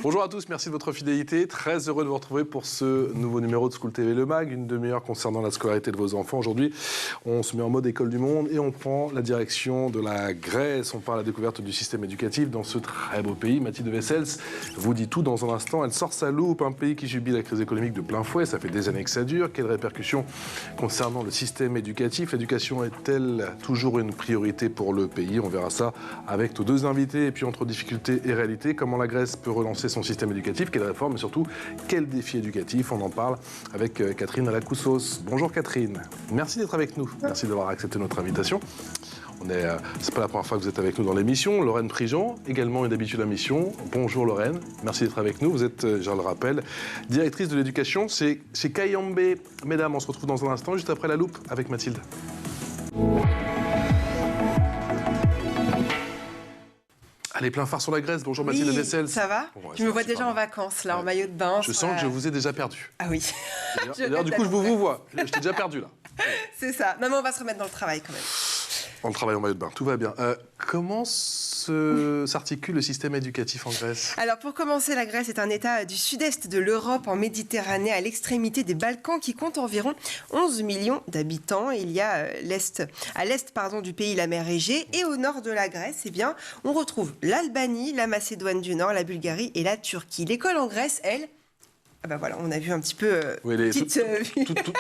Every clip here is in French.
Bonjour à tous, merci de votre fidélité. Très heureux de vous retrouver pour ce nouveau numéro de School TV Le Mag, une demi-heure concernant la scolarité de vos enfants. Aujourd'hui, on se met en mode école du monde et on prend la direction de la Grèce. On part à la découverte du système éducatif dans ce très beau pays. Mathilde Wessels vous dit tout dans un instant. Elle sort sa loupe, un pays qui subit la crise économique de plein fouet. Ça fait des années que ça dure. Quelles répercussions concernant le système éducatif? L'éducation est-elle toujours une priorité pour le pays? On verra ça avec nos deux invités. Et puis entre difficultés et réalité, comment la Grèce peut relancer son système éducatif, quelle réforme et surtout quel défi éducatif? On en parle avec Catherine Alakoussos. Bonjour Catherine, merci d'être avec nous, merci d'avoir accepté notre invitation. C'est pas la première fois que vous êtes avec nous dans l'émission. Lorraine Prigent, également une habitude à la mission. Bonjour Lorraine, merci d'être avec nous. Vous êtes, je le rappelle, directrice de l'éducation chez Kayambe. Mesdames, on se retrouve dans un instant, juste après la loupe avec Mathilde. Allez, plein phare sur la Grèce. Bonjour Mathilde Wessels. Ça va? Bon, ouais, je me vois déjà en vacances, là, en maillot de bain. Je sens que je vous ai déjà perdu. Ah oui. D'ailleurs, du coup, je vous vois. Je t'ai déjà perdu, là. C'est ça. Non, mais on va se remettre dans le travail, quand même. On travaille en maillot de bain, tout va bien. Comment s'articule le système éducatif en Grèce? Alors, pour commencer, la Grèce est un État du sud-est de l'Europe, en Méditerranée, à l'extrémité des Balkans, qui compte environ 11 millions d'habitants. Il y a à l'est du pays la mer Égée, et au nord de la Grèce, eh bien, on retrouve l'Albanie, la Macédoine du Nord, la Bulgarie et la Turquie. L'école en Grèce, elle... Ah ben voilà, on a vu un petit peu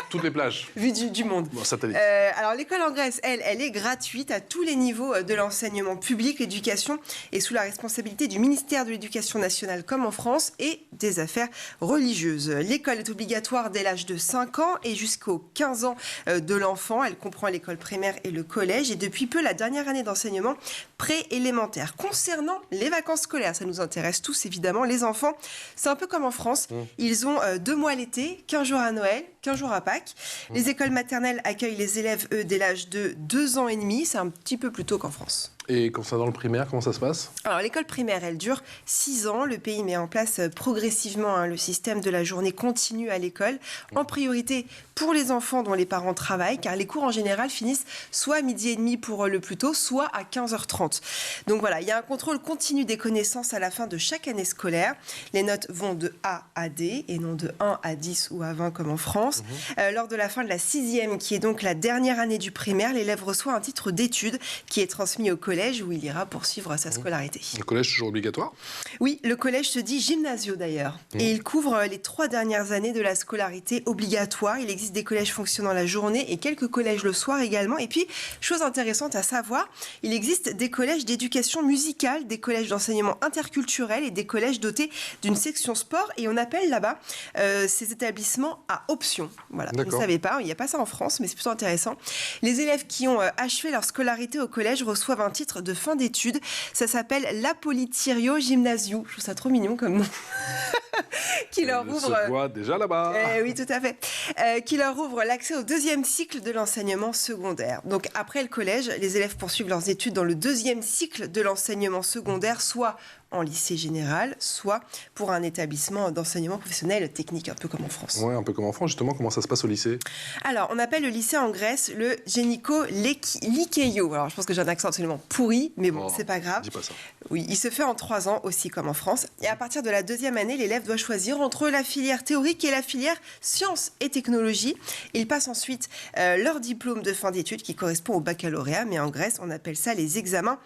toutes les plages. Vue du monde. Bon, satellite. Alors l'école en Grèce, elle est gratuite à tous les niveaux de l'enseignement public. L'éducation est sous la responsabilité du ministère de l'Éducation nationale comme en France et des affaires religieuses. L'école est obligatoire dès l'âge de 5 ans et jusqu'aux 15 ans de l'enfant. Elle comprend l'école primaire et le collège et depuis peu la dernière année d'enseignement pré-élémentaire. Concernant les vacances scolaires, ça nous intéresse tous évidemment, les enfants, c'est un peu comme en France. Ils ont 2 mois l'été, 15 jours à Noël, 15 jours à Pâques. Les écoles maternelles accueillent les élèves, eux, dès l'âge de 2 ans et demi. C'est un petit peu plus tôt qu'en France. Et concernant le primaire, comment ça se passe? Alors, l'école primaire, elle dure 6 ans. Le pays met en place progressivement le système de la journée continue à l'école, en priorité pour les enfants dont les parents travaillent, car les cours en général finissent soit à 12h30 pour le plus tôt, soit à 15h30. Donc voilà, il y a un contrôle continu des connaissances à la fin de chaque année scolaire. Les notes vont de A à D et non de 1 à 10 ou à 20 comme en France. Lors de la fin de la 6e, qui est donc la dernière année du primaire, l'élève reçoit un titre d'études qui est transmis au collège où il ira poursuivre sa scolarité. Le collège toujours obligatoire? Oui, le collège se dit gymnasio d'ailleurs. Et il couvre les 3 dernières années de la scolarité obligatoire. Il existe des collèges fonctionnant la journée et quelques collèges le soir également. Et puis, chose intéressante à savoir, il existe des collèges d'éducation musicale, des collèges d'enseignement interculturel et des collèges dotés d'une section sport. Et on appelle là-bas ces établissements à option. Voilà, vous ne savez pas, il n'y a pas ça en France, mais c'est plutôt intéressant. Les élèves qui ont achevé leur scolarité au collège reçoivent un titre de fin d'études. Ça s'appelle l'Apolitirio Gymnasiou. Je trouve ça trop mignon comme nom. Qui leur ouvre... se voit déjà là-bas. Oui, tout à fait. Qui leur ouvre l'accès au 2e cycle de l'enseignement secondaire. Donc, après le collège, les élèves poursuivent leurs études dans le 2e cycle de l'enseignement secondaire, soit en lycée général, soit pour un établissement d'enseignement professionnel technique, un peu comme en France. Oui, un peu comme en France. Justement, comment ça se passe au lycée? Alors, on appelle le lycée en Grèce le Géniko Likeio. Alors, je pense que j'ai un accent absolument pourri, mais bon, c'est pas grave. Dis pas ça. Oui, il se fait en 3 ans aussi, comme en France. Et à partir de la 2e année, l'élève doit choisir entre la filière théorique et la filière sciences et technologies. Ils passent ensuite leur diplôme de fin d'études qui correspond au baccalauréat, mais en Grèce, on appelle ça les examens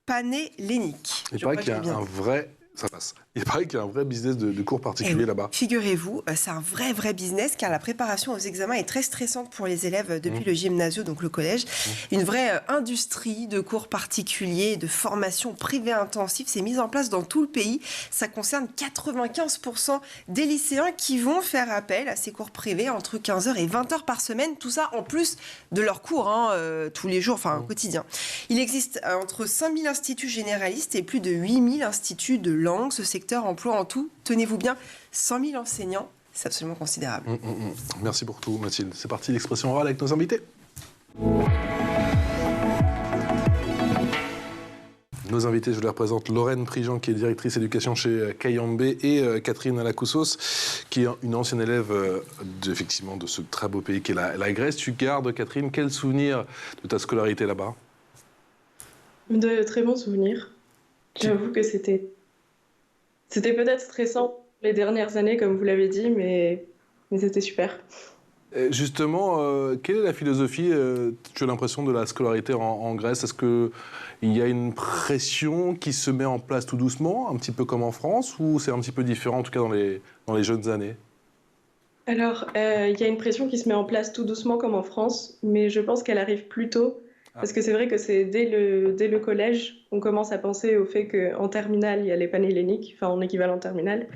panhelléniques. Il paraît qu'il y a un vrai... Ça passe. Il paraît qu'il y a un vrai business de cours particuliers là-bas. Figurez-vous, c'est un vrai business car la préparation aux examens est très stressante pour les élèves depuis le gymnasio, donc le collège. Une vraie industrie de cours particuliers, de formation privée intensive s'est mise en place dans tout le pays. Ça concerne 95% des lycéens qui vont faire appel à ces cours privés entre 15h et 20h par semaine. Tout ça en plus de leurs cours tous les jours, enfin au quotidien. Il existe entre 5000 instituts généralistes et plus de 8000 instituts de langue. Ce secteur emploie en tout, tenez-vous bien, 100 000 enseignants. C'est absolument considérable. Merci pour tout, Mathilde. C'est parti, l'expression orale avec nos invités. Nos invités, je les représente, Lorraine Prigent, qui est directrice éducation chez Kayambe, et Catherine Alakoussos, qui est une ancienne élève effectivement, de ce très beau pays qu'est la Grèce. Tu gardes, Catherine, quel souvenir de ta scolarité là-bas? De très bons souvenirs. J'avoue que c'était C'était peut-être stressant les dernières années, comme vous l'avez dit, mais c'était super. Et justement, quelle est la philosophie, tu as l'impression, de la scolarité en Grèce? Est-ce qu'il y a une pression qui se met en place tout doucement, un petit peu comme en France, ou c'est un petit peu différent, en tout cas dans les jeunes années? Alors, il y a une pression qui se met en place tout doucement comme en France, mais je pense qu'elle arrive plus tôt, Ah. parce que c'est vrai que c'est dès le collège, on commence à penser au fait qu'en terminale, il y a les panhelléniques, enfin en équivalent terminale.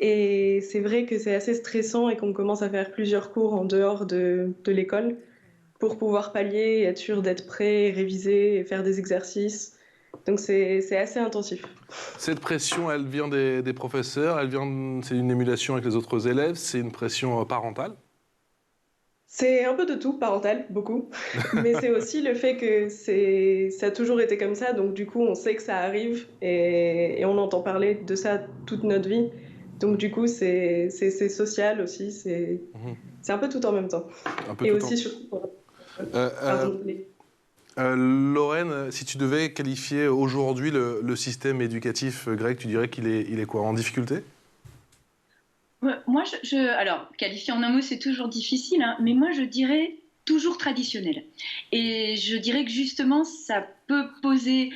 Et c'est vrai que c'est assez stressant et qu'on commence à faire plusieurs cours en dehors de l'école pour pouvoir pallier, être sûr d'être prêt, réviser et faire des exercices. Donc c'est assez intensif. Cette pression, elle vient des professeurs, c'est une émulation avec les autres élèves, c'est une pression parentale? C'est un peu de tout, parental, beaucoup. Mais c'est aussi le fait que ça a toujours été comme ça, donc du coup on sait que ça arrive et on entend parler de ça toute notre vie. Donc du coup c'est social aussi, Mhm. c'est un peu tout en même temps. Un peu Et tout en... aussi surtout, Euh, euh, pardon, Lorraine, si tu devais qualifier aujourd'hui le système éducatif grec, tu dirais il est quoi, en difficulté? Ouais, moi, alors, qualifier en un mot, c'est toujours difficile, hein, mais moi, je dirais toujours traditionnel. Et je dirais que justement, ça peut poser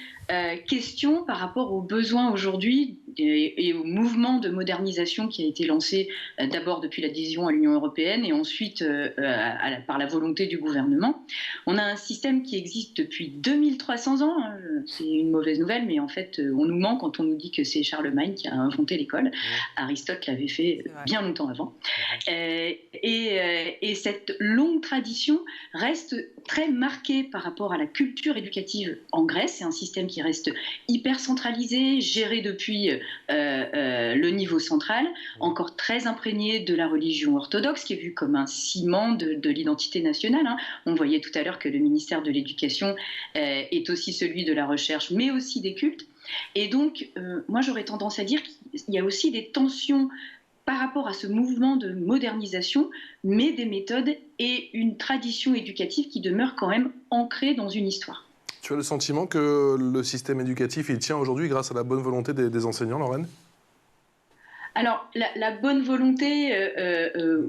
question par rapport aux besoins aujourd'hui et au mouvement de modernisation qui a été lancé d'abord depuis l'adhésion à l'Union européenne et ensuite par la volonté du gouvernement. On a un système qui existe depuis 2300 ans. Hein, c'est une mauvaise nouvelle, mais en fait, on nous ment quand on nous dit que c'est Charlemagne qui a inventé l'école. Aristote l'avait fait bien longtemps avant. Et cette longue tradition reste très marquée par rapport à la culture éducative en Grèce. C'est un système qui reste hyper centralisé, géré depuis le niveau central, encore très imprégné de la religion orthodoxe, qui est vue comme un ciment de l'identité nationale. Hein. On voyait tout à l'heure que le ministère de l'Éducation est aussi celui de la recherche, mais aussi des cultes. Et donc, moi, j'aurais tendance à dire qu'il y a aussi des tensions par rapport à ce mouvement de modernisation, mais des méthodes et une tradition éducative qui demeure quand même ancrée dans une histoire. Tu as le sentiment que le système éducatif, il tient aujourd'hui grâce à la bonne volonté des enseignants, Lorraine? Alors, la bonne volonté,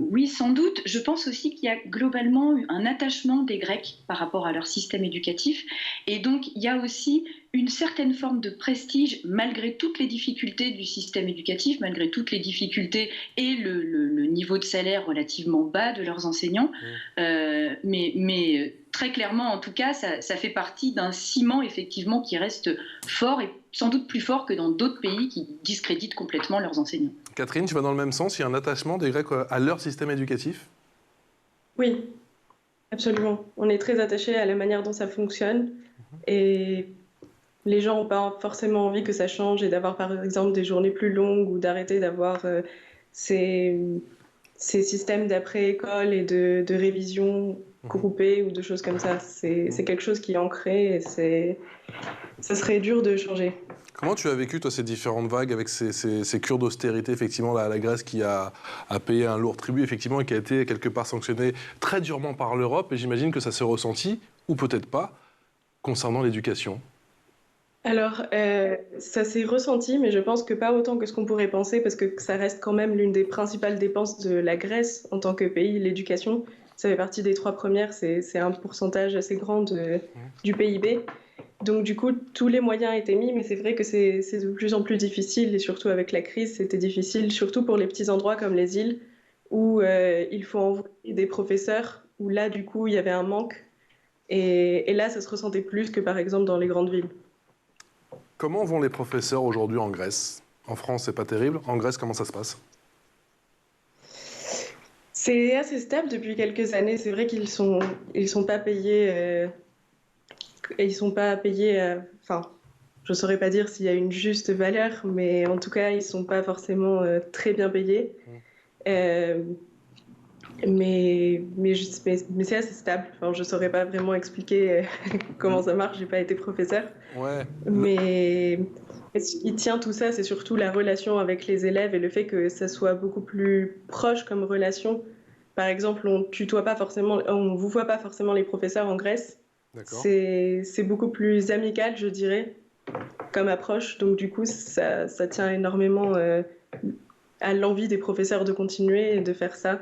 oui, sans doute. Je pense aussi qu'il y a globalement un attachement des Grecs par rapport à leur système éducatif. Et donc, il y a aussi une certaine forme de prestige, malgré toutes les difficultés du système éducatif, malgré toutes les difficultés et le niveau de salaire relativement bas de leurs enseignants. Mais très clairement, en tout cas, ça fait partie d'un ciment, effectivement, qui reste fort et sans doute plus fort que dans d'autres pays qui discréditent complètement leurs enseignants. Catherine, tu vas dans le même sens, il y a un attachement des Grecs à leur système éducatif? Oui, absolument. On est très attaché à la manière dont ça fonctionne et les gens n'ont pas forcément envie que ça change et d'avoir par exemple des journées plus longues ou d'arrêter d'avoir ces systèmes d'après-école et de révision groupée ou de choses comme ça. C'est quelque chose qui est ancré et ça serait dur de changer. Comment tu as vécu, toi, ces différentes vagues avec ces cures d'austérité, effectivement, la Grèce qui a payé un lourd tribut, effectivement, et qui a été quelque part sanctionnée très durement par l'Europe, et j'imagine que ça s'est ressenti, ou peut-être pas, concernant l'éducation? Alors, ça s'est ressenti, mais je pense que pas autant que ce qu'on pourrait penser, parce que ça reste quand même l'une des principales dépenses de la Grèce en tant que pays, l'éducation. Ça fait partie des 3 premières, c'est un pourcentage assez grand du PIB. Donc du coup, tous les moyens étaient mis, mais c'est vrai que c'est de plus en plus difficile, et surtout avec la crise, c'était difficile, surtout pour les petits endroits comme les îles, où il faut envoyer des professeurs, où là, du coup, il y avait un manque. Et là, ça se ressentait plus que par exemple dans les grandes villes. Comment vont les professeurs aujourd'hui en Grèce? En France, c'est pas terrible. En Grèce, comment ça se passe? C'est assez stable depuis quelques années. C'est vrai ils sont pas payés, ils sont pas payés. Enfin, je saurais pas dire s'il y a une juste valeur, mais en tout cas, ils sont pas forcément très bien payés. Euh, mais c'est assez stable. Enfin, je saurais pas vraiment expliquer comment ça marche. J'ai pas été professeur. Ouais. Mais ce qui tient tout ça, c'est surtout la relation avec les élèves et le fait que ça soit beaucoup plus proche comme relation. Par exemple, on vous voit pas forcément les professeurs en Grèce. D'accord. C'est beaucoup plus amical, je dirais. comme approche. Donc du coup, ça tient énormément à l'envie des professeurs de continuer et de faire ça.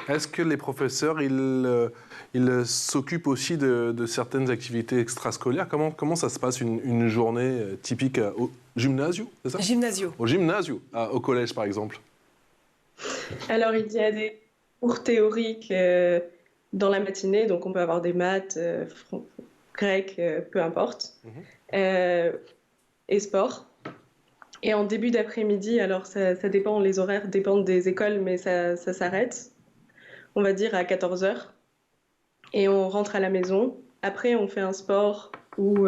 Est-ce que les professeurs, ils s'occupent aussi de certaines activités extrascolaires? Comment ça se passe une journée typique au gymnasio, c'est ça? Gymnasio. Au gymnasio, au collège par exemple. Alors, il y a des cours théoriques dans la matinée, donc on peut avoir des maths, grec, peu importe, et sport. Et en début d'après-midi, alors ça dépend, les horaires dépendent des écoles, mais ça s'arrête, on va dire à 14h. Et on rentre à la maison. Après, on fait un sport ou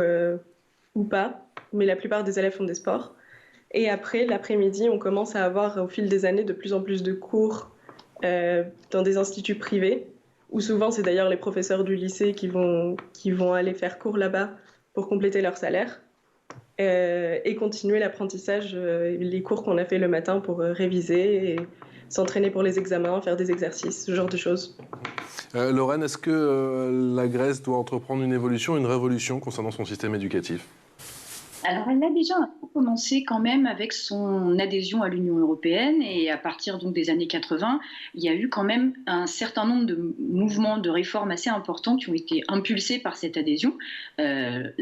pas, mais la plupart des élèves font des sports. Et après, l'après-midi, on commence à avoir au fil des années de plus en plus de cours dans des instituts privés, où souvent c'est d'ailleurs les professeurs du lycée qui vont aller faire cours là-bas pour compléter leur salaire et continuer l'apprentissage, les cours qu'on a fait le matin pour réviser et s'entraîner pour les examens, faire des exercices, ce genre de choses. Lorraine, est-ce que la Grèce doit entreprendre une évolution, une révolution concernant son système éducatif? Alors, elle a déjà un peu commencé quand même avec son adhésion à l'Union européenne et à partir donc des années 80, il y a eu quand même un certain nombre de mouvements de réformes assez importants qui ont été impulsés par cette adhésion,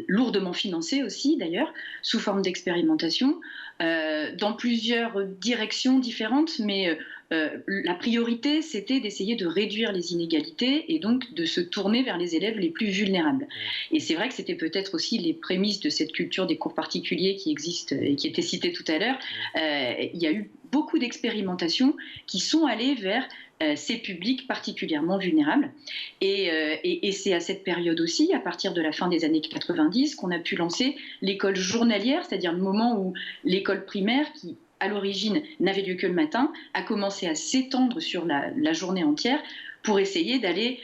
lourdement financés aussi d'ailleurs, sous forme d'expérimentation, dans plusieurs directions différentes, mais la priorité, c'était d'essayer de réduire les inégalités et donc de se tourner vers les élèves les plus vulnérables. Et c'est vrai que c'était peut-être aussi les prémices de cette culture des cours particuliers qui existe et qui était citée tout à l'heure. Il y a eu beaucoup d'expérimentations qui sont allées vers ces publics particulièrement vulnérables. Et c'est à cette période aussi, à partir de la fin des années 90, qu'on a pu lancer l'école journalière, c'est-à-dire le moment où l'école primaire, qui à l'origine n'avait lieu que le matin, a commencé à s'étendre sur la journée entière pour essayer d'aller,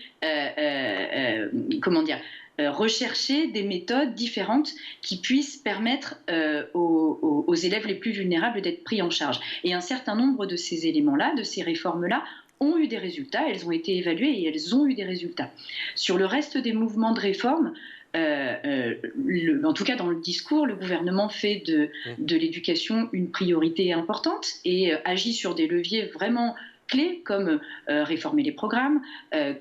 rechercher des méthodes différentes qui puissent permettre aux élèves les plus vulnérables d'être pris en charge. Et un certain nombre de ces éléments-là, de ces réformes-là, ont eu des résultats, elles ont été évaluées et elles ont eu des résultats. Sur le reste des mouvements de réforme, en tout cas dans le discours, le gouvernement fait de l'éducation une priorité importante et agit sur des leviers vraiment clés comme réformer les programmes,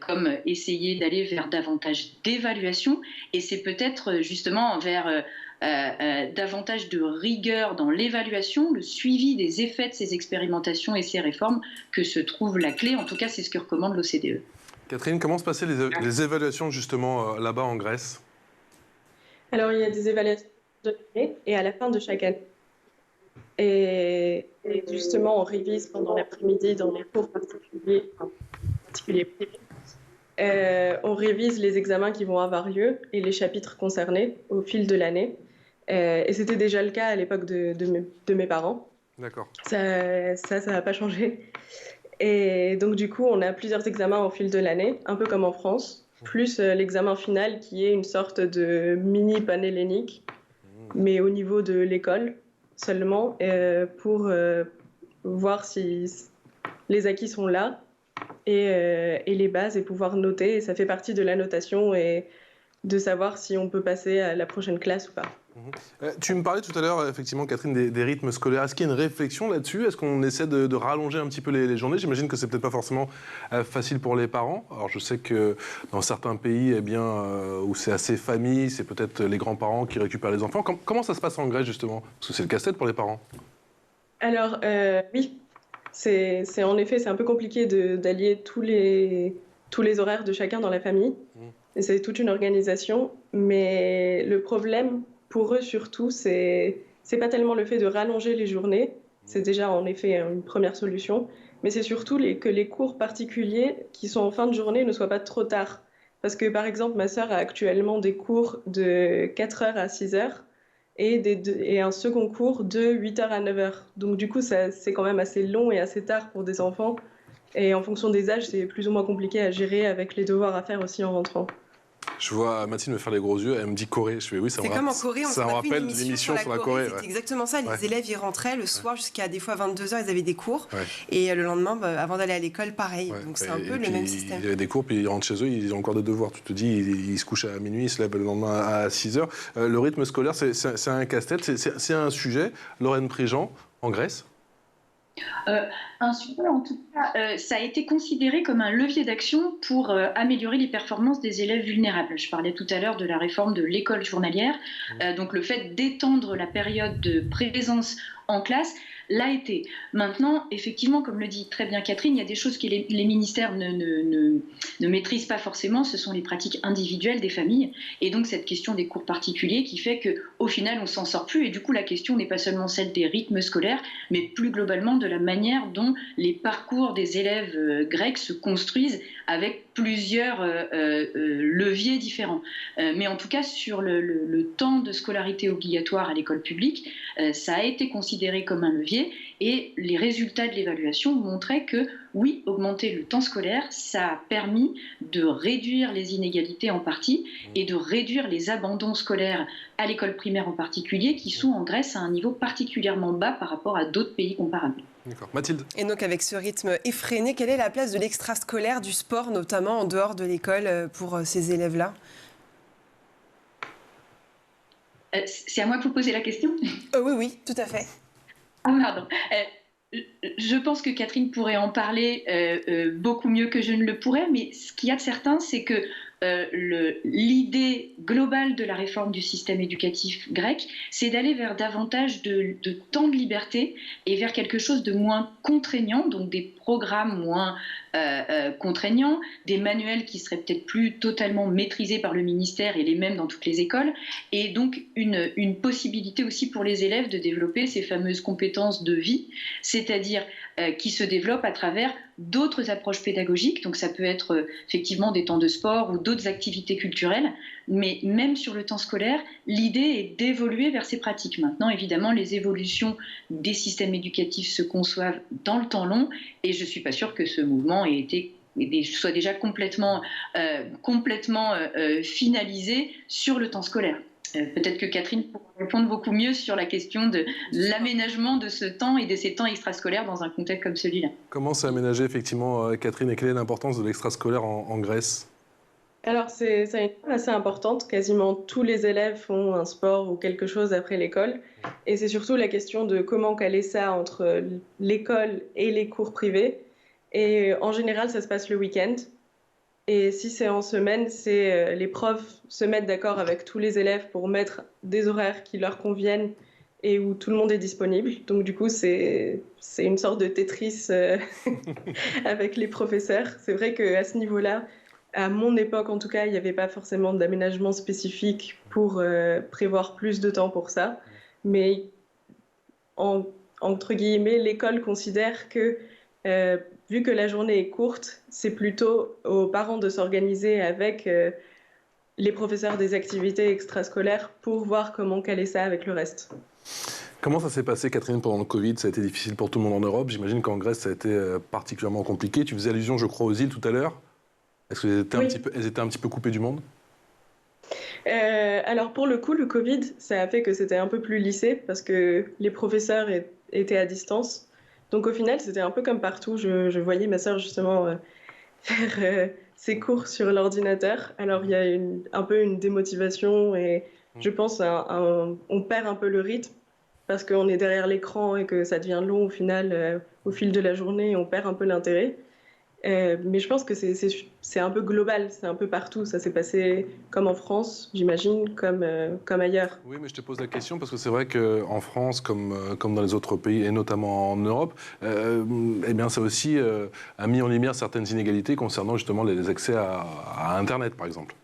comme essayer d'aller vers davantage d'évaluation, et c'est peut-être justement vers davantage de rigueur dans l'évaluation, le suivi des effets de ces expérimentations et ces réformes que se trouve la clé. En tout cas, c'est ce que recommande l'OCDE. Catherine, comment se passaient les évaluations justement là-bas en Grèce? Alors, il y a des évaluations de l'année et à la fin de chaque année. Et justement, on révise pendant l'après-midi dans les cours particuliers privés. On révise les examens qui vont avoir lieu et les chapitres concernés au fil de l'année. Et c'était déjà le cas à l'époque de mes parents. D'accord. Ça n'a pas changé. Et donc, du coup, on a plusieurs examens au fil de l'année, un peu comme en France, plus l'examen final qui est une sorte de mini panhellénique, mais au niveau de l'école seulement, pour voir si les acquis sont là et les bases et pouvoir noter. Et ça fait partie de la notation et de savoir si on peut passer à la prochaine classe ou pas. Tu me parlais tout à l'heure, effectivement, Catherine, des rythmes scolaires. Est-ce qu'il y a une réflexion là-dessus? Est-ce qu'on essaie de rallonger un petit peu les journées? J'imagine que c'est peut-être pas forcément facile pour les parents. Alors, je sais que dans certains pays, où c'est assez famille, c'est peut-être les grands-parents qui récupèrent les enfants. Comment ça se passe en Grèce, justement? Parce que c'est le casse-tête pour les parents. Alors, oui. C'est en effet, c'est un peu compliqué d'allier tous les horaires de chacun dans la famille. Et c'est toute une organisation. Mais le problème pour eux surtout, c'est pas tellement le fait de rallonger les journées. C'est déjà en effet une première solution. Mais c'est surtout que les cours particuliers qui sont en fin de journée ne soient pas trop tard. Parce que par exemple, ma sœur a actuellement des cours de 4h à 6h et un second cours de 8h à 9h. Donc du coup, c'est quand même assez long et assez tard pour des enfants. Et en fonction des âges, c'est plus ou moins compliqué à gérer avec les devoirs à faire aussi en rentrant. Je vois Mathilde me faire les gros yeux, elle me dit Corée. Je fais oui, ça c'est comme en Corée, ça me rappelle l'émission sur la Corée. C'était exactement ça, les élèves y rentraient le soir jusqu'à des fois 22h, ils avaient des cours, Ouais. et le lendemain, avant d'aller à l'école, pareil. Ouais. Donc c'est un peu le même système. Il y avait des cours, puis ils rentrent chez eux, ils ont encore des devoirs. Tu te dis, ils se couchent à minuit, ils se lèvent le lendemain à 6h. Le rythme scolaire, c'est un casse-tête, c'est un sujet. Lorraine Prigent, en Grèce. Un sujet, en tout cas, ça a été considéré comme un levier d'action pour améliorer les performances des élèves vulnérables. Je parlais tout à l'heure de la réforme de l'école journalière, donc le fait d'étendre la période de présence en classe l'a été. Maintenant, effectivement, comme le dit très bien Catherine, il y a des choses que les ministères ne maîtrisent pas forcément, ce sont les pratiques individuelles des familles, et donc cette question des cours particuliers qui fait qu'au final, on s'en sort plus, et du coup, la question n'est pas seulement celle des rythmes scolaires, mais plus globalement de la manière dont les parcours des élèves grecs se construisent avec plusieurs leviers différents. Mais en tout cas, sur le temps de scolarité obligatoire à l'école publique, ça a été considéré comme un levier, et les résultats de l'évaluation montraient que oui, augmenter le temps scolaire, ça a permis de réduire les inégalités en partie et de réduire les abandons scolaires à l'école primaire en particulier, qui sont en Grèce à un niveau particulièrement bas par rapport à d'autres pays comparables. D'accord. Mathilde. Et donc avec ce rythme effréné, quelle est la place de l'extrascolaire, du sport notamment en dehors de l'école pour ces élèves-là ? C'est à moi que vous posez la question ? Oui, tout à fait. Ah, pardon. Je pense que Catherine pourrait en parler beaucoup mieux que je ne le pourrais, mais ce qu'il y a de certain, c'est que l'idée globale de la réforme du système éducatif grec, c'est d'aller vers davantage de temps de liberté et vers quelque chose de moins contraignant, donc des programmes moins contraignants, des manuels qui seraient peut-être plus totalement maîtrisés par le ministère et les mêmes dans toutes les écoles, et donc une possibilité aussi pour les élèves de développer ces fameuses compétences de vie, c'est-à-dire qui se développent à travers d'autres approches pédagogiques, donc ça peut être effectivement des temps de sport ou d'autres activités culturelles, mais même sur le temps scolaire, l'idée est d'évoluer vers ces pratiques. Maintenant, évidemment, les évolutions des systèmes éducatifs se conçoivent dans le temps long, et je ne suis pas sûre que ce mouvement soit déjà complètement finalisé sur le temps scolaire. Peut-être que Catherine pourra répondre beaucoup mieux sur la question de l'aménagement de ce temps et de ces temps extrascolaires dans un contexte comme celui-là. Comment c'est aménagé effectivement, Catherine, et quelle est l'importance de l'extrascolaire en Grèce ? Alors, c'est une part assez importante. Quasiment tous les élèves font un sport ou quelque chose après l'école. Et c'est surtout la question de comment caler ça entre l'école et les cours privés. Et en général, ça se passe le week-end. Et si c'est en semaine, c'est les profs se mettent d'accord avec tous les élèves pour mettre des horaires qui leur conviennent et où tout le monde est disponible. Donc du coup, c'est une sorte de Tetris avec les professeurs. C'est vrai qu'à ce niveau-là, à mon époque en tout cas, il n'y avait pas forcément d'aménagement spécifique pour prévoir plus de temps pour ça. Mais entre guillemets, l'école considère que vu que la journée est courte, c'est plutôt aux parents de s'organiser avec les professeurs des activités extrascolaires pour voir comment caler ça avec le reste. Comment ça s'est passé, Catherine, pendant le Covid ? Ça a été difficile pour tout le monde en Europe. J'imagine qu'en Grèce, ça a été particulièrement compliqué. Tu faisais allusion, je crois, aux îles tout à l'heure. Est-ce qu'elles étaient, elles étaient un petit peu coupées du monde ? Alors pour le coup, le Covid, ça a fait que c'était un peu plus lissé parce que les professeurs étaient à distance. Donc au final, c'était un peu comme partout. Je voyais ma sœur justement faire ses cours sur l'ordinateur. Alors il y a un peu une démotivation et je pense on perd un peu le rythme parce qu'on est derrière l'écran et que ça devient long au final, au fil de la journée, on perd un peu l'intérêt. Mais je pense que c'est un peu global, c'est un peu partout. Ça s'est passé comme en France, j'imagine, comme ailleurs. Oui, mais je te pose la question parce que c'est vrai qu'en France, comme dans les autres pays, et notamment en Europe, eh bien, ça aussi a mis en lumière certaines inégalités concernant justement les accès à Internet, par exemple.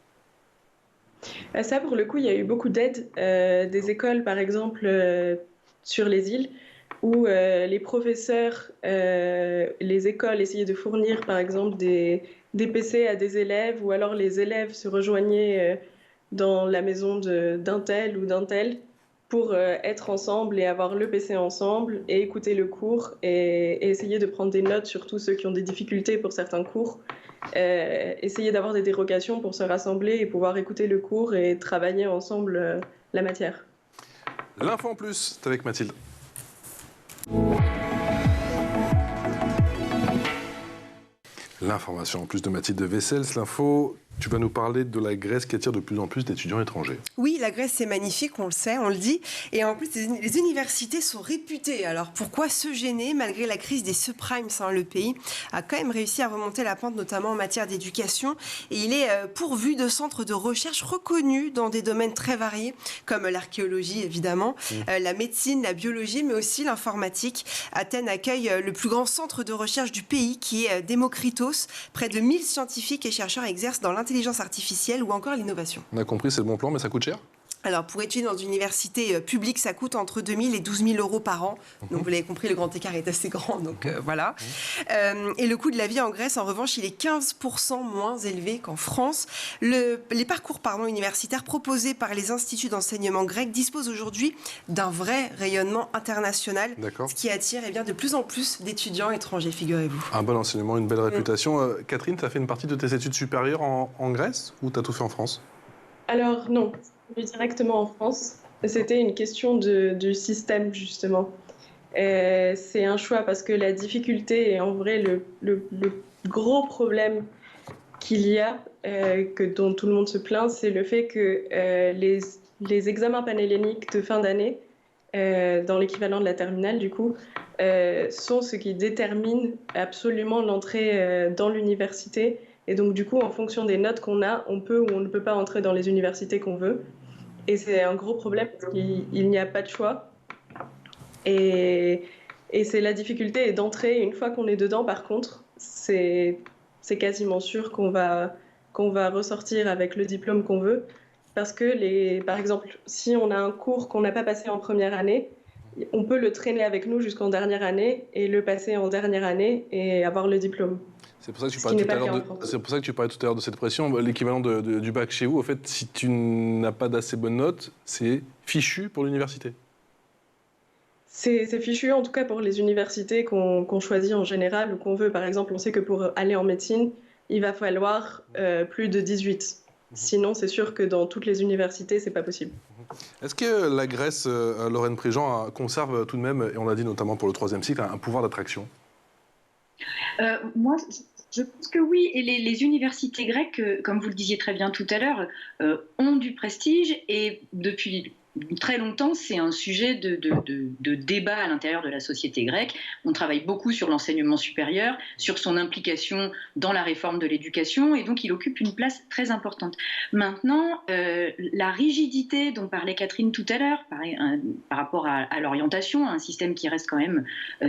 Ça, pour le coup, il y a eu beaucoup d'aides des écoles, par exemple, sur les îles, où les professeurs, les écoles essayaient de fournir par exemple des PC à des élèves, ou alors les élèves se rejoignaient dans la maison d'un tel ou d'un tel pour être ensemble et avoir le PC ensemble et écouter le cours et essayer de prendre des notes, surtout ceux qui ont des difficultés pour certains cours. essayer d'avoir des dérogations pour se rassembler et pouvoir écouter le cours et travailler ensemble la matière. L'info en plus, c'est avec Mathilde. L'information en plus de Mathilde Wessels. L'info, tu vas nous parler de la Grèce qui attire de plus en plus d'étudiants étrangers. Oui, la Grèce, c'est magnifique, on le sait, on le dit. Et en plus, les universités sont réputées. Alors, pourquoi se gêner malgré la crise des subprimes, le pays a quand même réussi à remonter la pente, notamment en matière d'éducation. Et il est pourvu de centres de recherche reconnus dans des domaines très variés, comme l'archéologie, évidemment, la médecine, la biologie, mais aussi l'informatique. Athènes accueille le plus grand centre de recherche du pays, qui est Démocritos. Près de 1000 scientifiques et chercheurs exercent dans l'intelligence artificielle ou encore l'innovation. On a compris, c'est le bon plan, mais ça coûte cher ? Alors, pour étudier dans une université publique, ça coûte entre 2 000 et 12 000 euros par an. Donc, vous l'avez compris, le grand écart est assez grand. Donc, voilà. Et le coût de la vie en Grèce, en revanche, il est 15% moins élevé qu'en France. Les parcours universitaires proposés par les instituts d'enseignement grec disposent aujourd'hui d'un vrai rayonnement international. Ce qui attire de plus en plus d'étudiants étrangers, figurez-vous. Un bon enseignement, une belle réputation. Catherine, tu as fait une partie de tes études supérieures en Grèce ou tu as tout fait en France ? Alors, non. Directement en France. C'était une question du système, justement. C'est un choix parce que la difficulté et en vrai le gros problème qu'il y a, dont tout le monde se plaint, c'est le fait que les examens panhelléniques de fin d'année, dans l'équivalent de la terminale du coup, sont ce qui détermine absolument l'entrée dans l'université. Et donc, du coup, en fonction des notes qu'on a, on peut ou on ne peut pas entrer dans les universités qu'on veut. Et c'est un gros problème parce qu'il n'y a pas de choix. Et c'est la difficulté d'entrer. Une fois qu'on est dedans, par contre, c'est quasiment sûr qu'on va ressortir avec le diplôme qu'on veut. Parce que, par exemple, si on a un cours qu'on n'a pas passé en première année, on peut le traîner avec nous jusqu'en dernière année et le passer en dernière année et avoir le diplôme. C'est pour ça que tu parlais tout à l'heure de cette pression. L'équivalent du bac chez vous, en fait, si tu n'as pas d'assez bonnes notes, c'est fichu pour l'université. C'est fichu, en tout cas pour les universités qu'on choisit en général ou qu'on veut. Par exemple, on sait que pour aller en médecine, il va falloir plus de 18. Sinon, c'est sûr que dans toutes les universités, c'est pas possible. Est-ce que la Grèce, Lorraine Préjean, conserve tout de même, et on l'a dit notamment pour le 3e cycle, un pouvoir d'attraction ? Moi, je pense que oui. Et les universités grecques, comme vous le disiez très bien tout à l'heure, ont du prestige et depuis très longtemps, c'est un sujet de débat à l'intérieur de la société grecque. On travaille beaucoup sur l'enseignement supérieur, sur son implication dans la réforme de l'éducation, et donc il occupe une place très importante. Maintenant, la rigidité dont parlait Catherine tout à l'heure, par rapport à l'orientation, un système qui reste quand même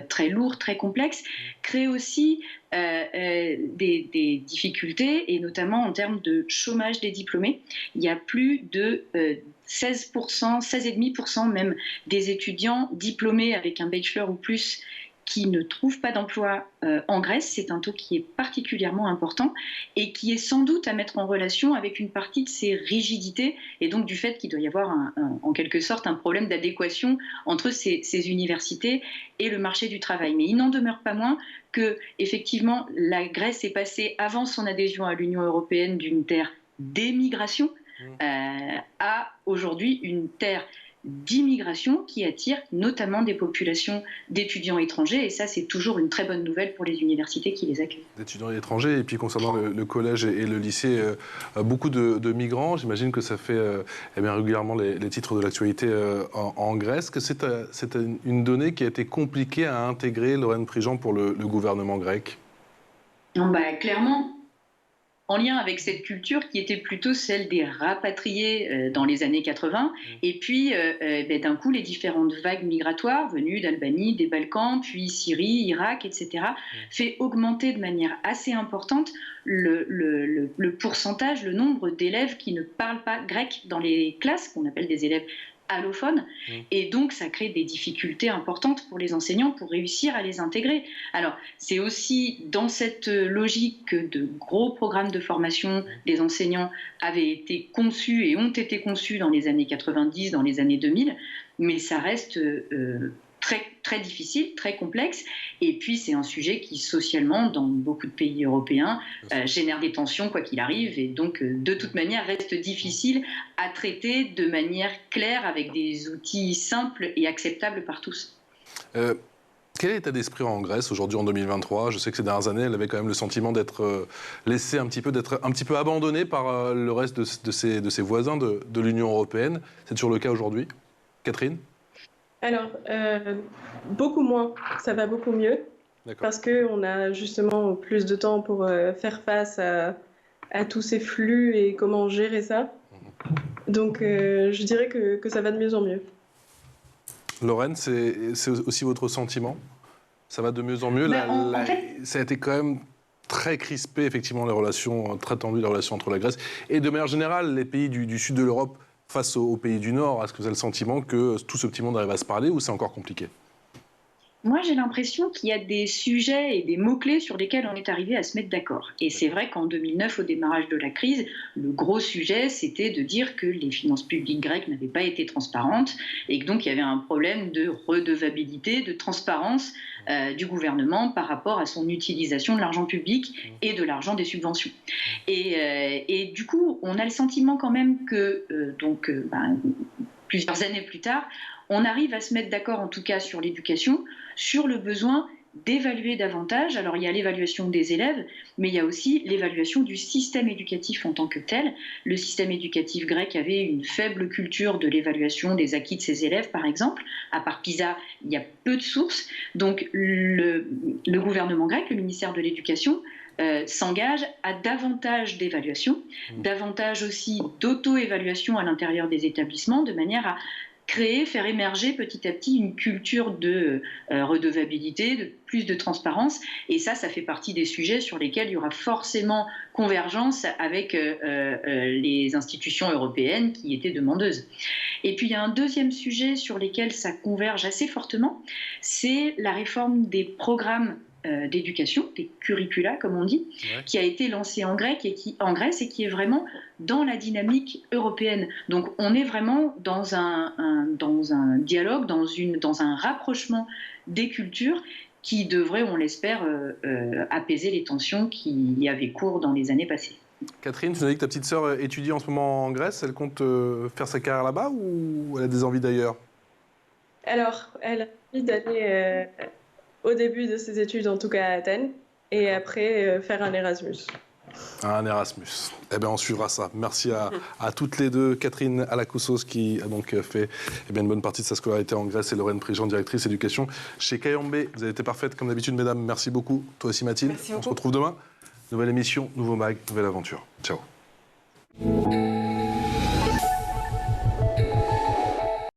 très lourd, très complexe, crée aussi des difficultés, et notamment en termes de chômage des diplômés. Il y a plus de 16%, 16,5% même des étudiants diplômés avec un bachelor ou plus qui ne trouvent pas d'emploi en Grèce. C'est un taux qui est particulièrement important et qui est sans doute à mettre en relation avec une partie de ces rigidités et donc du fait qu'il doit y avoir en quelque sorte un problème d'adéquation entre ces universités et le marché du travail. Mais il n'en demeure pas moins que, effectivement, la Grèce est passée avant son adhésion à l'Union européenne d'une terre d'émigration à aujourd'hui une terre d'immigration qui attire notamment des populations d'étudiants étrangers, et ça c'est toujours une très bonne nouvelle pour les universités qui les accueillent. D'étudiants étrangers, et puis concernant le collège et le lycée, beaucoup de migrants, j'imagine que ça fait régulièrement les titres de l'actualité en Grèce, que c'est une donnée qui a été compliquée à intégrer, Lorraine Préjean, pour le gouvernement grec. Non, clairement, en lien avec cette culture qui était plutôt celle des rapatriés dans les années 80. Et puis, d'un coup, les différentes vagues migratoires venues d'Albanie, des Balkans, puis Syrie, Irak, etc., fait augmenter de manière assez importante le pourcentage, le nombre d'élèves qui ne parlent pas grec dans les classes, qu'on appelle des élèves allophones, et donc ça crée des difficultés importantes pour les enseignants pour réussir à les intégrer. Alors c'est aussi dans cette logique que de gros programmes de formation des enseignants avaient été conçus et ont été conçus dans les années 90, dans les années 2000, mais ça reste très difficile, très complexe. Et puis, c'est un sujet qui, socialement, dans beaucoup de pays européens, génère des tensions, quoi qu'il arrive. Et donc, de toute manière, reste difficile à traiter de manière claire, avec des outils simples et acceptables par tous. Quel est l'état d'esprit en Grèce aujourd'hui en 2023 ? Je sais que ces dernières années, elle avait quand même le sentiment d'être laissée d'être un petit peu abandonnée par le reste de ses voisins de l'Union européenne. C'est toujours le cas aujourd'hui ? Catherine ? Alors, beaucoup moins. Ça va beaucoup mieux. Parce qu'on a justement plus de temps pour faire face à tous ces flux et comment gérer ça. Donc, je dirais que ça va de mieux en mieux. Lorraine, c'est aussi votre sentiment ? Ça va de mieux en mieux. En fait... Ça a été quand même très crispé, effectivement, les relations, très tendues, les relations entre la Grèce et de manière générale, les pays du sud de l'Europe face aux pays du Nord. Est-ce que vous avez le sentiment que tout ce petit monde arrive à se parler ou c'est encore compliqué ? Moi, j'ai l'impression qu'il y a des sujets et des mots-clés sur lesquels on est arrivé à se mettre d'accord. Et c'est vrai qu'en 2009, au démarrage de la crise, le gros sujet, c'était de dire que les finances publiques grecques n'avaient pas été transparentes et que donc il y avait un problème de redevabilité, de transparence du gouvernement par rapport à son utilisation de l'argent public et de l'argent des subventions. Et du coup, on a le sentiment quand même que, plusieurs années plus tard, on arrive à se mettre d'accord, en tout cas sur l'éducation, sur le besoin d'évaluer davantage. Alors, il y a l'évaluation des élèves, mais il y a aussi l'évaluation du système éducatif en tant que tel. Le système éducatif grec avait une faible culture de l'évaluation des acquis de ses élèves, par exemple. À part PISA, il y a peu de sources. Donc, le gouvernement grec, le ministère de l'Éducation, s'engage à davantage d'évaluation, davantage aussi d'auto-évaluation à l'intérieur des établissements, de manière à faire émerger petit à petit une culture de redevabilité, de plus de transparence. Et ça fait partie des sujets sur lesquels il y aura forcément convergence avec les institutions européennes qui étaient demandeuses. Et puis il y a un deuxième sujet sur lequel ça converge assez fortement, c'est la réforme des programmes d'éducation, des curricula comme on dit, qui a été lancé en Grèce et qui est vraiment dans la dynamique européenne. Donc on est vraiment dans un dialogue, dans un rapprochement des cultures qui devrait, on l'espère, apaiser les tensions qui y avaient cours dans les années passées. Catherine, tu nous as dit que ta petite sœur étudie en ce moment en Grèce. Elle compte faire sa carrière là-bas ou elle a des envies d'ailleurs ? Alors, elle a envie d'aller au début de ses études, en tout cas à Athènes, et après faire un Erasmus. Un Erasmus. Eh bien, on suivra ça. Merci à toutes les deux. Catherine Alakoussos, qui a donc fait une bonne partie de sa scolarité en Grèce, et Lorraine Prigent, directrice éducation chez Kayombe. Vous avez été parfaites, comme d'habitude, mesdames. Merci beaucoup. Toi aussi, Mathilde. On se retrouve demain. Nouvelle émission, nouveau mag, nouvelle aventure. Ciao.